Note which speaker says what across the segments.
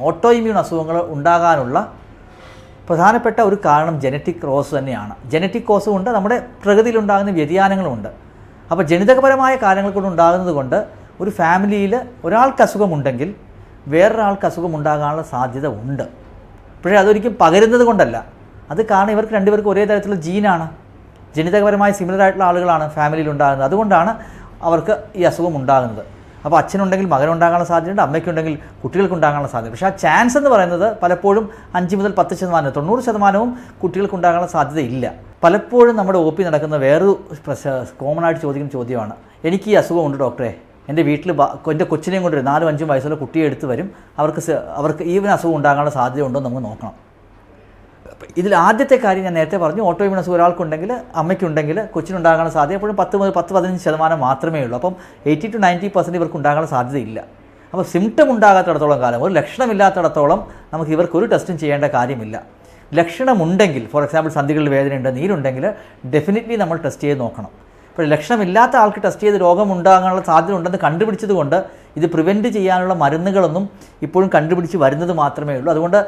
Speaker 1: Auto immune അസുഖങ്ങൾ ഉണ്ടാകാനുള്ള പ്രധാനപ്പെട്ട ഒരു കാരണം ജനറ്റിക് കോസ് തന്നെയാണ്. ജനറ്റിക് കോസും ഉണ്ട്, നമ്മുടെ പ്രകൃതിയിലുണ്ടാകുന്ന വ്യതിയാനങ്ങളുമുണ്ട്. അപ്പോൾ ജനിതകപരമായ കാര്യങ്ങൾ കൊണ്ട് ഉണ്ടാകുന്നത് കൊണ്ട് ഒരു ഫാമിലിയിൽ ഒരാൾക്ക് അസുഖമുണ്ടെങ്കിൽ വേറൊരാൾക്ക് അസുഖം ഉണ്ടാകാനുള്ള സാധ്യത ഉണ്ട്. പക്ഷേ അതൊരിക്കലും പകരുന്നത് കൊണ്ടല്ല, അത് കാരണം ഇവർക്ക് രണ്ടുപേർക്കും ഒരേ തരത്തിലുള്ള ജീനാണ്, ജനിതകപരമായി സിമിലർ ആയിട്ടുള്ള ആളുകളാണ് ഫാമിലിയിൽ ഉണ്ടാകുന്നത്. അതുകൊണ്ടാണ് അവർക്ക് ഈ അസുഖം ഉണ്ടാകുന്നത്. അപ്പോൾ അച്ഛനുണ്ടെങ്കിൽ മകനുണ്ടാകാനുള്ള സാധ്യതയുണ്ട്, അമ്മയ്ക്കുണ്ടെങ്കിൽ കുട്ടികൾക്കുണ്ടാകാനുള്ള സാധ്യത. പക്ഷേ ആ ചാൻസ് എന്ന് പറയുന്നത് പലപ്പോഴും 5 മുതൽ 10%, 90% കുട്ടികൾക്കുണ്ടാകാനുള്ള സാധ്യത ഇല്ല. പലപ്പോഴും നമ്മുടെ OP നടക്കുന്ന വേറൊരു കോമൺ ആയിട്ട് ചോദിക്കുന്ന ചോദ്യമാണ്, എനിക്ക് ഈ അസുഖമുണ്ട് ഡോക്ടറെ, എൻ്റെ വീട്ടിൽ എൻ്റെ കൊച്ചിനെയും കൊണ്ട് 4-5 വയസ്സുള്ള കുട്ടിയെ എടുത്ത് വരും, അവർക്ക് ഈവൻ അസുഖം ഉണ്ടാകാനുള്ള സാധ്യത ഉണ്ടോ എന്ന് നമുക്ക് നോക്കണം. ഇതിൽ ആദ്യത്തെ കാര്യം ഞാൻ നേരത്തെ പറഞ്ഞു, ഓട്ടോ ഇമ്മ്യൂൺ അസുഖം ഒരാൾക്കുണ്ടെങ്കിൽ അമ്മയ്ക്കുണ്ടെങ്കിൽ കൊച്ചിനുണ്ടാകാനുള്ള സാധ്യത എപ്പോഴും 10-15% മാത്രമേ ഉള്ളൂ. അപ്പം 80 to 90% ഇവർക്ക് ഉണ്ടാകാനുള്ള സാധ്യതയില്ല. അപ്പോൾ സിംറ്റം ഉണ്ടാകാത്തിടത്തോളം കാലം, ഒരു ലക്ഷണമില്ലാത്തിടത്തോളം നമുക്ക് ഇവർക്കൊരു ടെസ്റ്റും ചെയ്യേണ്ട കാര്യമില്ല. ലക്ഷണമുണ്ടെങ്കിൽ, ഫോർ എക്സാമ്പിൾ സന്ധികളിൽ വേദനയുണ്ട്, നീരുണ്ടെങ്കിൽ ഡെഫിനറ്റ്ലി നമ്മൾ ടെസ്റ്റ് ചെയ്ത് നോക്കണം. അപ്പോൾ ലക്ഷണമില്ലാത്ത ആൾക്ക് ടെസ്റ്റ് ചെയ്ത് രോഗം ഉണ്ടാകാനുള്ള സാധ്യത ഉണ്ടെന്ന് കണ്ടുപിടിച്ചതുകൊണ്ട് ഇത് പ്രിവെൻറ്റ് ചെയ്യാനുള്ള മരുന്നുകളൊന്നും ഇപ്പോഴും കണ്ടുപിടിച്ച് വരുന്നത് മാത്രമേ ഉള്ളൂ. അതുകൊണ്ട്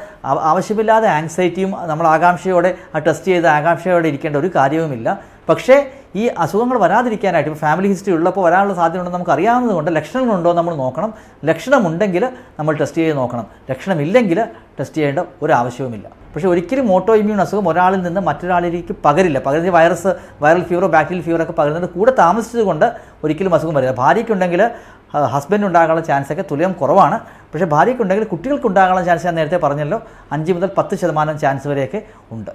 Speaker 1: ആവശ്യമില്ലാതെ ആങ്സൈറ്റിയും നമ്മൾ ആകാംക്ഷയോടെ ആ ടെസ്റ്റ് ചെയ്ത് ആകാംക്ഷയോടെ ഇരിക്കേണ്ട ഒരു കാര്യവുമില്ല. പക്ഷേ ഈ അസുഖങ്ങൾ വരാതിരിക്കാനായിട്ട് ഇപ്പോൾ ഫാമിലി ഹിസ്റ്ററി ഉള്ളപ്പോൾ വരാനുള്ള സാധ്യത ഉണ്ടെന്ന് നമുക്ക് അറിയാവുന്നതുകൊണ്ട് ലക്ഷണങ്ങളുണ്ടോ നമ്മൾ നോക്കണം. ലക്ഷണമുണ്ടെങ്കിൽ നമ്മൾ ടെസ്റ്റ് ചെയ്ത് നോക്കണം. ലക്ഷണമില്ലെങ്കിൽ ടെസ്റ്റ് ചെയ്യേണ്ട ഒരു ആവശ്യവുമില്ല. പക്ഷേ ഒരിക്കലും ഓട്ടോ ഇമ്മ്യൂൺ അസുഖം ഒരാളിൽ നിന്ന് മറ്റൊരാളിലേക്ക് പകരില്ല. പകരുന്ന വൈറൽ ഫീവറോ ബാക്ടീരിയൽ ഫീവറൊക്കെ പകരുന്നത് കൂടെ താമസിച്ചത് കൊണ്ട് ഒരിക്കലും അസുഖം വരില്ല. ഭാര്യയ്ക്കുണ്ടെങ്കിൽ ഹസ്ബൻഡ് ഉണ്ടാകാനുള്ള ചാൻസൊക്കെ തുല്യം കുറവാണ്. പക്ഷേ ഭാര്യയ്ക്കുണ്ടെങ്കിൽ കുട്ടികൾക്കുണ്ടാകാനുള്ള ചാൻസ് ഞാൻ നേരത്തെ പറഞ്ഞല്ലോ 5 മുതൽ 10% ചാൻസ് വരെയൊക്കെ ഉണ്ട്.